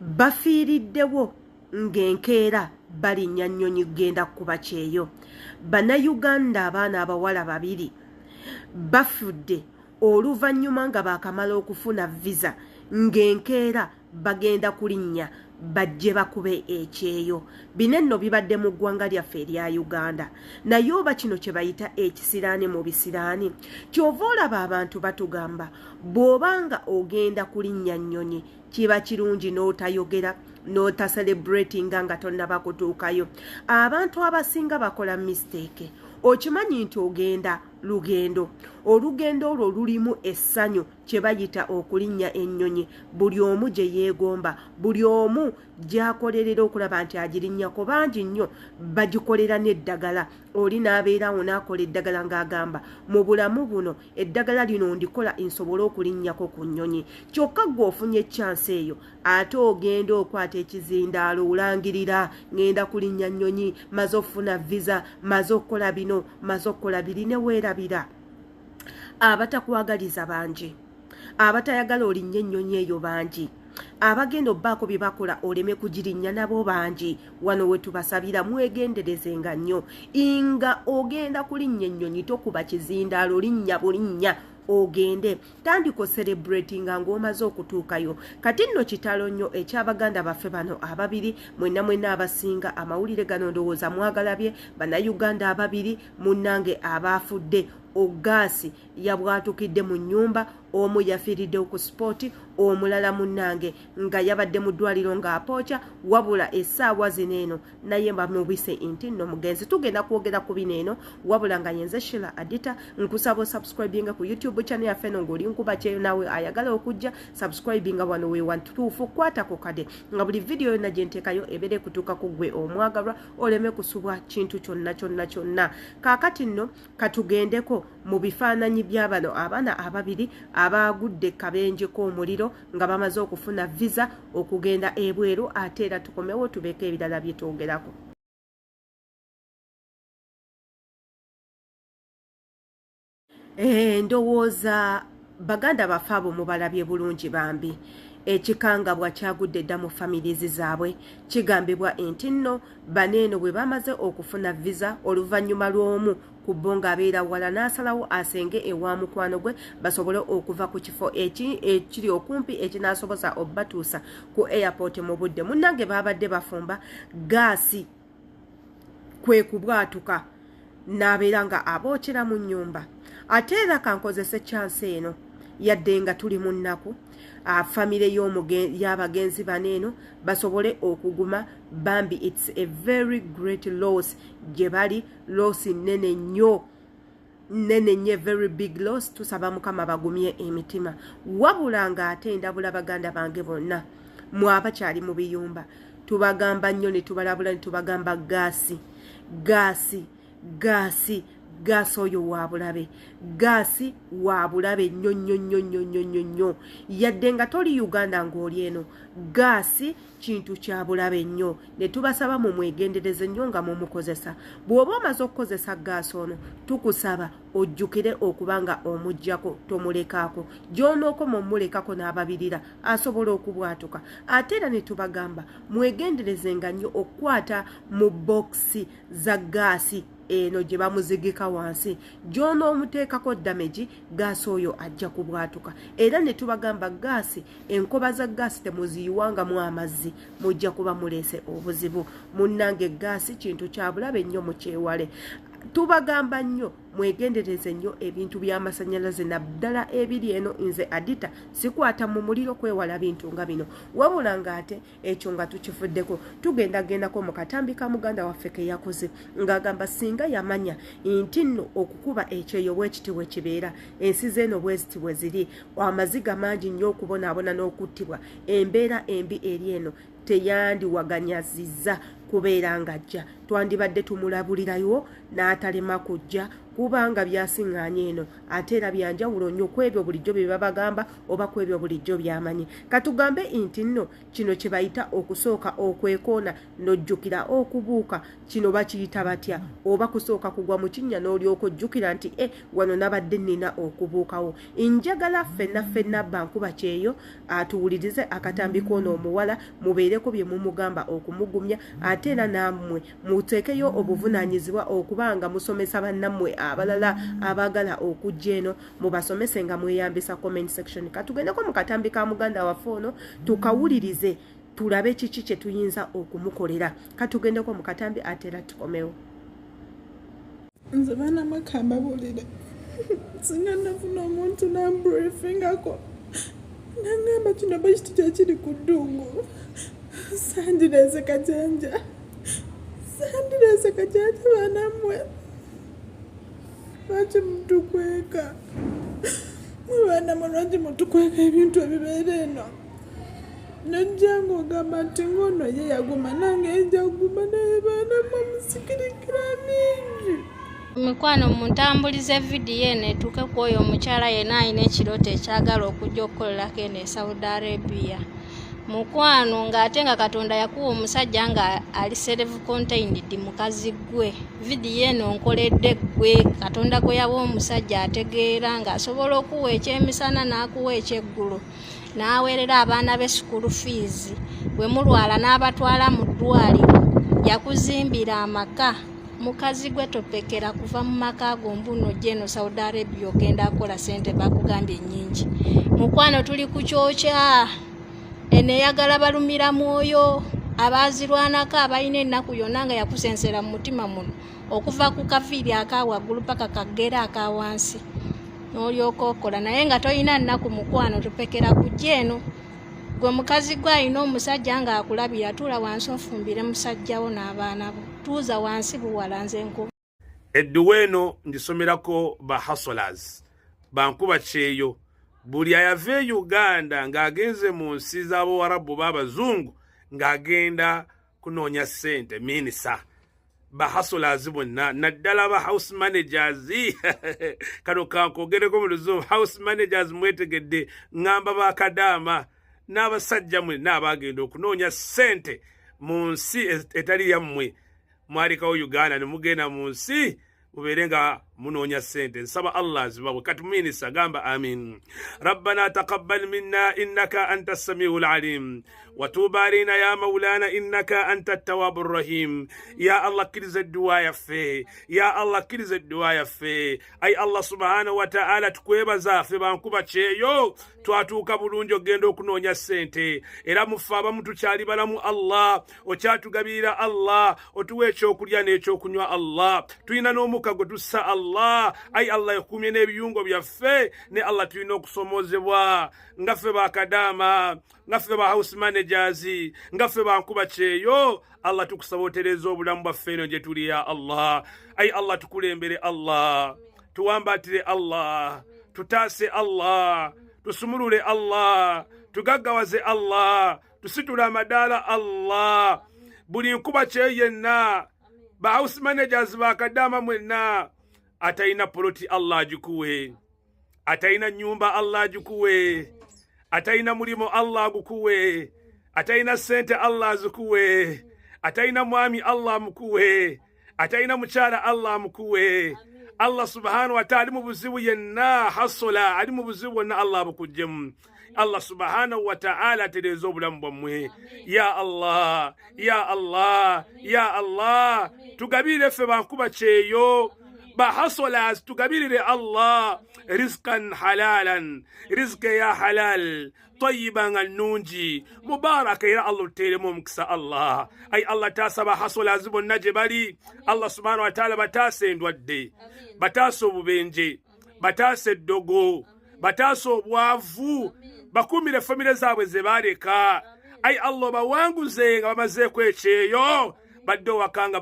Bafiiridewo ng'enkeera balinnya nnyonyi genda kuba Kyeyo. Bannayuganda abaana abawala babiri bafudde oluvannyuma nga baakamala okufuna visa ng'enkeera bagenda kulinnya bajje bakube ekyeyo. Bino nno bibadde mu ggwanga lyaffe erya Uganda. Naye oba kino kye bayita ekisiraani mu bisiraani. Kyova olaba abantu batugamba bw'obanga ogenda kulinnya nnyonyi kiba kirungi n'otayogera n'otaselebratinga nga tonnaba kutuukayo. Abantu abasinga bakola mistake. Okimanyi nti ogenda lugendo. Olugendo olwo lulimu essanyu kye bayita okulinnya ennyonyi. Buli omu gye yeegomba, buli omu gy'akolerera okulaba nti agirinnyako. Bangi nnyo bagikolera n'eddagala. Oli n'abeerawo n'akola eddagala ng'agamba mu bulamu buno eddagala lino ndikola nsobole okulinnyako ku nnyonyi. Kyokka ggwe ofunye chance eyo ate ogenda okwata ekizindaalo olangirira ngenda kulinnya nnyonyi, maze okufuna visa, maze okukola bino, maze okukola biri ne weerabira. Abatakwagaliza bangi, abatayagala olinnye ennyonyi eyo bangi, abagenda obbaako bye bakola oleme kugirinnya nabo bangi. Wano we tubasabira mwegenderezenga nnyo. Inga ogenda kulinnya ennyonyi tokuba kizindaalo, linnya bulinnya ogende tandiko celebratinga ng'omaze okutuukayo. Kati nno kitalo nnyo eky'Abaganda baffe bano ababiri, mwenna abasinga amawulire gano ndowooza mwagalabye. Bannayuganda ababiri munnange abaafudde Ogaasi yabwatukidde mu nnyumba, omu yafiiriddewo ku sipooti, omulala munnange nga yabadde mu ddwaliro ng'apooca. Wabula essaawa zino eno naye bamubise nti nno mugenzi. Tugenda kwogera ku bino eno, wabula nga yenze Sheila Adita nkusaba subscribinga ku YouTube channel yaffe eno ng'oli nkuba Kyeyo nawe ayagala okujja subscribinga wano we wantuufu kwatako kade nga buli video yonna gye nteekayo ebere kutuuka ku ggwe omwagalwa oleme kusubwa kintu kyonna. Kaakati nno katugendeko mu bifaananyi bya bano abaana ababiri abagudde kabenje k'omuliro nga bamaze okufuna visa okugenda ebweru. Ate era tukomewo tubeeko ebirala bye twogerako. Ndowooza Baganda baffe abo mubalabye bulungi bambi. Ekikangabwa kyagudde dda mu families zaabwe. Kigambibwa nti nno baneeno bwe bamaze okufuna visa oluvannyuma lw'omu ku bo ng'abeera wala n'asalawo asenge ewa mukwano gwe basobole okuva ku kifo ekiri okumpi ekinaasoboza obbatuusa ku airport mu budde. Munnange baabadde bafumba gaasi kwe kubwatuka n'abeera nga abookera mu nnyumba. Ate era kankozese chance eno yadde nga tuli mu nnaku famire y'abagenzi baneeno basobole okuguma bambi. It's a very great loss gye bali, loss nene nnyo, very big loss. Tusaba Mukama bagumye emitima. Wabula ng'ate ndabula Baganda bange bonna mwabakyali mu biyumba tubagamba nnyo ne tubalabula ne tubagamba gaasi oyo wabulabe, gaasi wabulabe nnyo. Yadde nga toli Uganda ng'oli eno, gaasi kintu kya bulabe nnyo. Ne tubasaba mu mwegendereze nnyo nga mumukozesa. Bw'oba omaze okukozesa gaasi ono tukusaba ojjukire okuba nga omuggyako tomulekaako. Gy'onooko mumulekako n'ababirira asobola okubwatuka. Ate era ne tubagamba mwegenderezenga nnyo okukwata mu bokisi za gaasi eno gye bamuzigika wansi. Gy'onoomuteekako damage gaasi oyo ajja kubwatuka. Era ne tubagamba gaasi, enkoba za gaasi temuziyiwangamu amazzi, mujja kuba muleese obuzibu. Munnange gaasi kintu kya bulabe nnyo mukyewale. Tubagamba nnyo mwegendereze nnyo ebintu by'amasannyalaze naddala ebiri eno. Nze Adita sikwata mu muliro kwewala bintu nga bino. Wabula ng'ate ekyo nga tukifuddeko tugendagendako mu katambi ka muganda waffe ke yakoze ng'agamba singa yamanya nti nno okukuba ekyeyo bwekiti bwe kibeera, ensi z'eno bweziti bwe ziri, amaziga mangi nnyo okubonaabona n'okuttibwa, embeera embi eri eno teyandiwaganyazizza kubeera ng'ajja. Twandibadde tumulabulirayo n'atalema kujja kubanga byasiŋŋaanye eno ate era byanjawulo nnyo ku ebyo bulijjo bye babagamba oba ku ebyo bulijjo by'amanyi. Katugambe nti nno kino kye bayita okusooka okwekoona n'ojjukira okubuuka, kino bakiyita batya? Oba kusooka kugwa mu kinnya n'olyoka ojjukira nti wano nabadde nnina okubuukawo. Njagala ffenna Bankuba Kyeyo atuwulirize akatambi k'ono omuwala, mubeereko bye mumugamba okumugumya, ate era nammwe muteekeyo obuvunaanyizibwa okubanga musomesa bannammwe abalala abagala okujja eno, mubasomese nga mweyambisa comment section. Katugendeko mu katambi ka muganda waffe ono tukawulirize tulabe kiki kye tuyinza okumukolera. Katugendeko mu katambi ate era tukomewo. Nze baana makamba bulire singa nafuna omuntu nambriefingako nangamba kino bakiti kyekiri ku ddungu sandireze kajanja baanammwe lwaki mutukweka baanammwe lwaki mutukweka ebintu ebibeera eno nojjanga ogamba nti ngono ye yaguma nange njaguma naye baanammwe musikirikira mingi. Mikwano muntambulize vidiyo eno etuuke ku oyo omukyala yenna alina ekirooto ekyagala okujja okukolelako eno e Saudi Arabia. Mukwano ng'ate nga Katonda yakuwa omusajja nga ali self-contained mukazi gwe. Vidiyo eno nkoledde gwe, Katonda gwe yawa omusajja ategeera ng'asobola okuwa ekyemisana n'akuwa ekyeggulo. N'aweerera abaana be school fees. Bwe mulwala n'abatwala mu ddwaliro. Yakuzimbira amaka. Mukazi gwe topekera kuva mu maka ago mbuno jeno Saudi Arabia ogenda akola sente bakugambye nnyingi. Mukwano tuli ku kyokya ene yagala balumira mwoyo abazirwanako abalina ennaku yonna nga yakusensera mu mutima muno okuva ku kaviiri akawaggulu paka kagera akawansi n'olyoka okola naye nga toyina nnaku. Mukwano tupekera ku jeno gwe mukazi gwe alina omusajja nga akulabira tuula wansi ofumbire musajjawo n'abaana bo. Tuuza wansi buwala nze nkuba. Edduweeno ndisomerako ba hustlers Bankuba Kyeyo. Buli ayave Uganda ng'agenze mu nsi z'Abawarabu b'Abazungu ng'agenda kunoonya ssente minisa. Ba hustlers bonna naddala ba house managers kano kankogereko mu Luzungu. House managers mwetegedde ngamba bakadaama n'abasajja mwe n'abagenda okunoonya ssente mu nsi etali yammwe. Mwarikawo Uganda ne mugenda mu nsi mubeere nga munoonya ssente. Nsaba Allah azibawe. Katuminisa gamba amin. Rabbana taqabbal minna innaka anta as-sami'ul alim wa tub alaina ya maulana innaka anta at-tawwabur rahim. Ya Allah kiriza dua yaffe, ya Allah kiriza dua yaffe. Ay Allah subhanahu wa ta'ala tukwebaza ffe Bankuba Kyeyo twatuuka bulungi ogenda okunoonya ssente era mufe abamu tukyali balamu. Allah okyatugabirira, Allah otuwa ekyokulya n'ekyokunywa. Allah tulina n'omukka gwe tussa. Allah ay Allah yakumye n'ebiyungo byaffe ne Allah tulina okusomozebwa ngaffe bakadaama, ngaffe ba house managers, ngaffe Bankuba Kyeyo. Allah tukusaba otereza obulamu bwaffe eno gye tuli ya Allah. Ay Allah tukulembere, Allah tuwambatire, Allah tutaase, Allah tusumulule, Allah tugaggawaze, Allah tusitule amadaala, Allah buli Nkuba Kyeyo yenna ba house managers bakadaama mwenna ataina poloti Allah ajikuwe, ataina nyumba Allah ajikuwe, ataina mulimo Allah agukuwe, ataina sente Allah azikuwe, ataina mwami Allah amukuwe, ataina mukyala Allah amukuwe. Allah subhanahu wa ta'ala ali mu buzibu yenna hasola ali mu buzibu wonna Allah abukujjemu. Allah subhanahu wa ta'ala atereeza obulamu bwammwe. Ya Allah, ya Allah, ya Allah tugabire ffe Bankuba Kyeyo ba hustlers, tugabirire Allah rizqan halalan, rizqa ya halal طيبا النونجي مبارك يا الله تيرمو مكسا الله. أي الله تاسا بحصل عزب النجبالي. الله سبحانه وتعالى بتاسي ندودي بتاسو ببنجي بتاسي الدوغو بتاسو بوافو بكومي لفاميلة زابو زباريكا. أي الله بوانغو زيغ ومزيكو Kyeyo baddo wakanga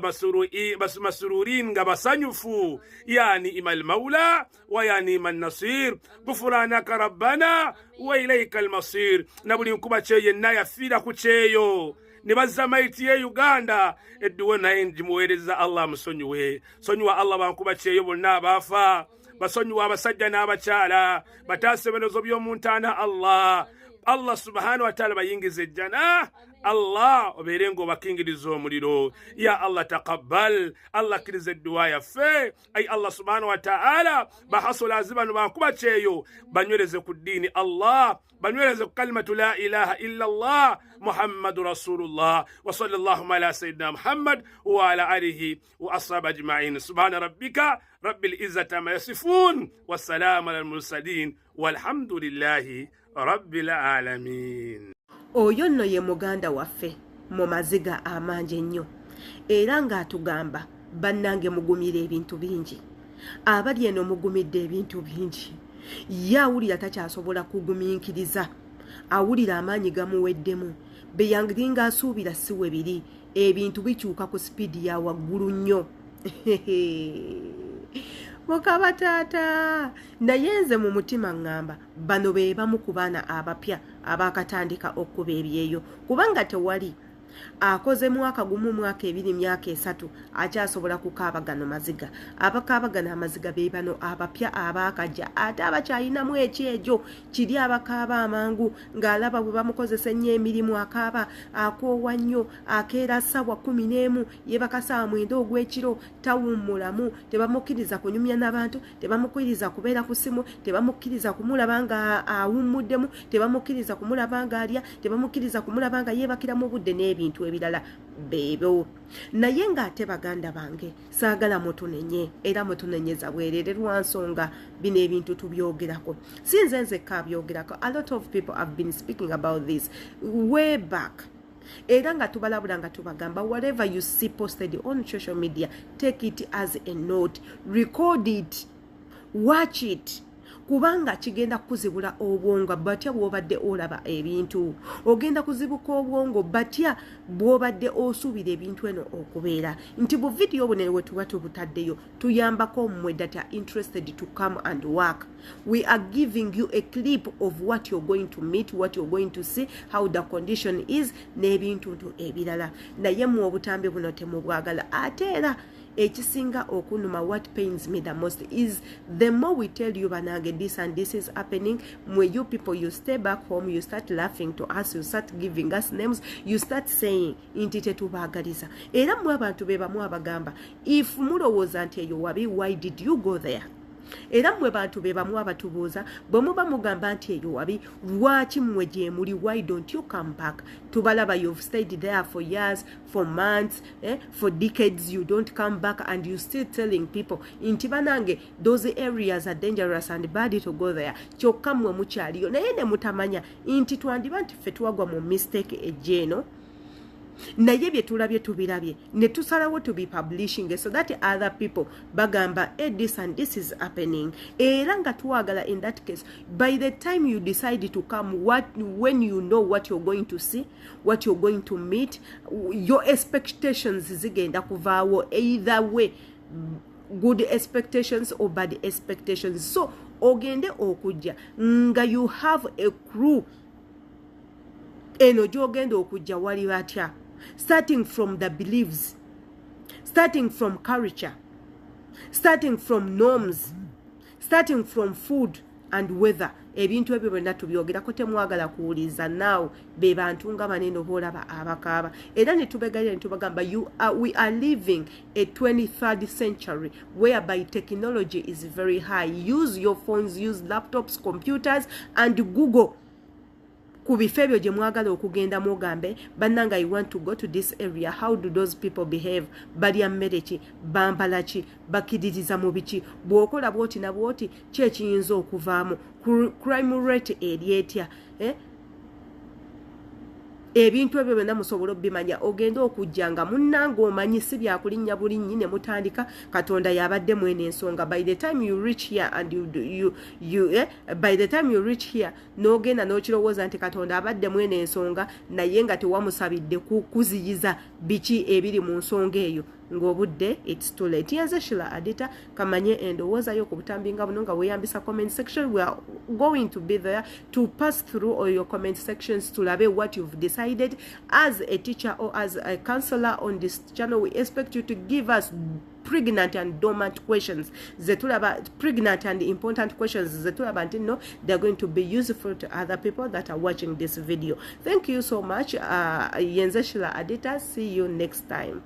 masururin nga basanyufu. Yani imal maula wa yani iman nasir gufranaka rabbana wa ilayka almasir. Na buli Nkuba Kyeyo yenna yafiira ku Kyeyo ne bazza maiti ye Uganda edduwe naye njimuweereza Allah musonyiwe sonyiwa Allah bankuba Kyeyo bonna abaafa basonyiwa abasajja n'abakyala bataase birozo by'omuntaana Allah subhanahu wa ta'ala bayingize ejjana Allah oberengo bakingirizo omuliro ya Allah taqabbal Allah kirize dua yaffe ay Allah subhanahu wa ta'ala bahasula azibanu bankuba Kyeyo banyweleze ku dini Allah banyweleze ku kalimatu la ilaha illa Allah Muhammadu Rasulullah wa sallallahu ala sayyidina Muhammad wa ala alihi wa ashab ajma'in subhana rabbika rabbil izzati amma yasifun wa salamun alal mursalin walhamdulillahi rabbil alamin. Oyo nno ye muganda waffe mu maziga amangi ennyo era ng'atugamba bannange mugumira ebintu bingi abali eno mugumidde ebintu bingi ye awulira takyasobola kugumiikiriza awulira amaanyi gamuweddemu beyangiringa asuubira si we biri ebintu bikyuka ku sipiidi ya waggulu nnyo Mukaba taata naye nze mu mutima ngamba bano be bamu ku baana abapya abakatandika okuba ebyeyo kubanga tewali akoze mwaka gumu mwaka ebiri myaka esatu akyasobola kukaabagano maziga abakaabagano amaziga be bano abapya abakajja ate abakyalinamu ekyejo kiri abakaaba amangu ng'alaba bwe bamukozesa ennyo emirimu akaaba akoowa nnyo akeera ssawa 11 ye bakasaawa 9 ogw'ekiro tawummulamu tebamukkiriza kunyumya n'abantu tebamukkiriza kubeera ku ssimu tebamukkiriza kumulaba nga awummuddemu tebamukkiriza kumulaba nga alya tebamukkiriza kumulaba nga yeebakiramu budde n'ebintu ebirala beebo naye ng'ate baganda bange saagala mutunenye era mutunenyeza bwerere lwa nsonga bino ebintu tubyogerako sinze nzekka abyogerako a lot of people have been speaking about this way back era nga tubalabula nga tubagamba whatever you see posted on social media take it as a note record it watch it kubanga kigenda kuzibula obwongo batya bwobadde olaba ebintu ogenda kuzibuka obwongo batya bwobadde osuubira ebintu eno okubeera nti bu video buno we tuba tubutaddeyo tuyambako mmwe that are interested to come and work. We are giving you a clip of what you're going to meet, what you're going to see, how the condition is n'ebintu ebirala naye mu obutambi buno temubwagala ate era ekisinga okunuma what pains me the most is the more we tell you banage this and this is happening when you people you stay back home you start laughing to us you start giving us names you start saying inti tetubagaliza era mwe abantu be bamu abagamba if mulowooza nti eyo wabi why did you go there era mwe bantu be bamu abatubuuza bwe muba mugamba nti eyo wabi lwaki mmwe gye muli why don't you come back tubalaba you've stayed there for years for months for decades you don't come back and you still telling people nti banange those areas are dangerous and bad to go there kyokka mmwe mukyaliyo naye ne mutamanya nti twandiba nti ffe twagwa mu mistake ejjeeno naye bye tulabye tubirabye ne tusalawo to be publishing so that other people bagamba this and this is happening era nga tuwagala in that case by the time you decide to come when you know what you're going to see what you're going to meet your expectations zigenda kuvaawo either way good expectations or bad expectations so ogende okujja nga you have a crew eno gyogenda okujja wali batya starting from the beliefs, starting from culture, starting from norms, starting from food and weather. Ebintu ebyo byonna tubyogerako temwagala kuwuliza now be bantu nga banene boolaba abakaaba era ne tubegalira ne tubagamba we are living a 23rd century whereby technology is very high. Use your phones, use laptops, computers and Google ku bifo ebyo gye mwagala okugenda mugambe bannanga I want to go to this area how do those people behave balya mmere ki bambala ki bakiririza mu biki bw'okola bwoti na bwoti ki ekiyinza okuvaamu crime rate eri etya ebintu ebyo byonna musobola obimanya ogenda okujja nga munnanga omanyi si byakulinnya bulinyi ne mutandika katonda yabadde mwene ensonga by the time you reach here and by the time you reach here n'ogenda n'okirowooza nti katonda abadde mwene ensonga naye nga tewamusabidde kuziyiza biki ebiri mu nsonga eyo ng'obudde it's too late. Yenze Shila Adita kamanye endowooza yo ku butambi nga buno nga weeyambisa comment section. We are going to be there to pass through all your comment sections tulabe what you've decided. As a teacher or as a counselor on this channel, we expect you to give us pregnant and dormant questions, pregnant and important questions they're going to be useful to other people that are watching this video. Thank you so much. Yenze Shila Adita, see you next time.